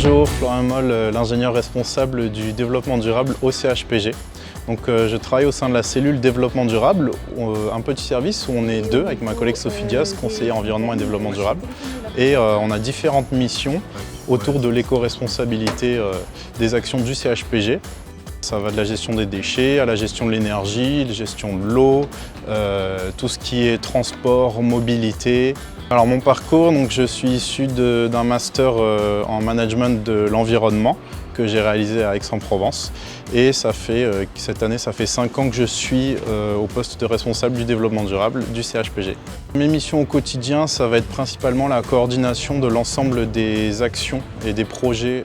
Bonjour, Florian Moll, l'ingénieur responsable du développement durable au CHPG. Je travaille au sein de la cellule développement durable, un petit service où on est deux avec ma collègue Sophie Diaz, conseillère environnement et développement durable. Et on a différentes missions autour de l'éco-responsabilité des actions du CHPG. Ça va de la gestion des déchets à la gestion de l'énergie, la gestion de l'eau, tout ce qui est transport, mobilité. Alors mon parcours, je suis issu d'un master en management de l'environnement que j'ai réalisé à Aix-en-Provence et cette année ça fait 5 ans que je suis au poste de responsable du développement durable du CHPG. Mes missions au quotidien, ça va être principalement la coordination de l'ensemble des actions et des projets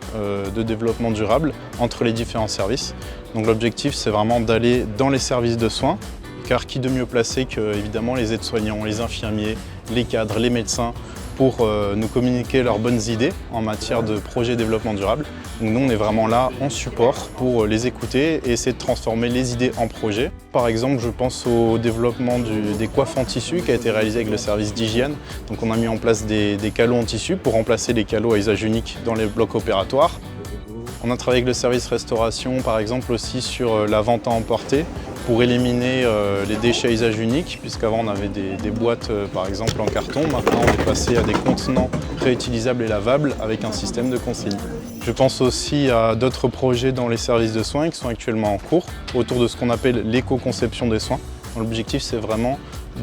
de développement durable entre les différents services. Donc l'objectif c'est vraiment d'aller dans les services de soins, car qui de mieux placé que évidemment les aides-soignants, les infirmiers, les cadres, les médecins pour nous communiquer leurs bonnes idées en matière de projet développement durable. Donc nous on est vraiment là en support pour les écouter et essayer de transformer les idées en projets. Par exemple, je pense au développement des coiffes en tissu qui a été réalisé avec le service d'hygiène. Donc on a mis en place des calots en tissu pour remplacer les calots à usage unique dans les blocs opératoires. On a travaillé avec le service restauration par exemple aussi sur la vente à emporter pour éliminer les déchets à usage unique, puisqu'avant on avait des boîtes par exemple en carton. Maintenant on est passé à des contenants réutilisables et lavables avec un système de consigne. Je pense aussi à d'autres projets dans les services de soins qui sont actuellement en cours autour de ce qu'on appelle l'éco-conception des soins. L'objectif c'est vraiment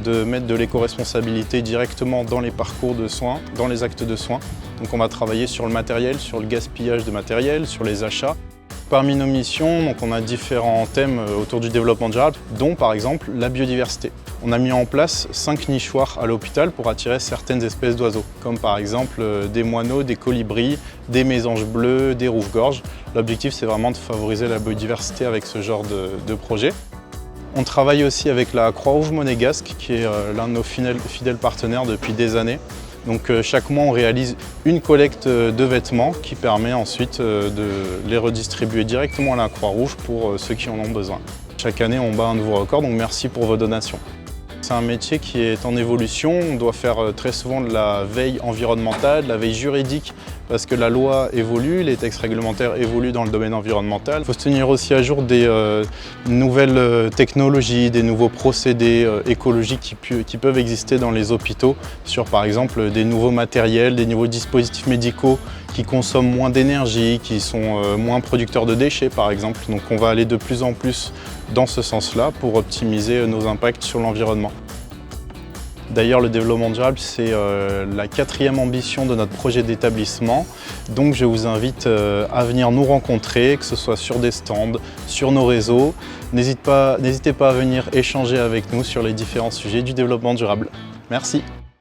de mettre de l'éco-responsabilité directement dans les parcours de soins, dans les actes de soins. Donc on va travailler sur le matériel, sur le gaspillage de matériel, sur les achats. Parmi nos missions, on a différents thèmes autour du développement durable, dont par exemple la biodiversité. On a mis en place 5 nichoirs à l'hôpital pour attirer certaines espèces d'oiseaux, comme par exemple des moineaux, des colibris, des mésanges bleus, des rouges-gorges. L'objectif c'est vraiment de favoriser la biodiversité avec ce genre de projet. On travaille aussi avec la Croix-Rouge monégasque, qui est l'un de nos fidèles partenaires depuis des années. Donc chaque mois on réalise une collecte de vêtements qui permet ensuite de les redistribuer directement à la Croix-Rouge pour ceux qui en ont besoin. Chaque année on bat un nouveau record, donc merci pour vos donations. C'est un métier qui est en évolution, on doit faire très souvent de la veille environnementale, de la veille juridique, parce que la loi évolue, les textes réglementaires évoluent dans le domaine environnemental. Il faut se tenir aussi à jour des nouvelles technologies, des nouveaux procédés écologiques qui peuvent exister dans les hôpitaux, sur par exemple des nouveaux matériels, des nouveaux dispositifs médicaux qui consomment moins d'énergie, qui sont moins producteurs de déchets par exemple. Donc on va aller de plus en plus dans ce sens-là pour optimiser nos impacts sur l'environnement. D'ailleurs, le développement durable, c'est la 4e ambition de notre projet d'établissement. Donc je vous invite à venir nous rencontrer, que ce soit sur des stands, sur nos réseaux. N'hésitez pas à venir échanger avec nous sur les différents sujets du développement durable. Merci.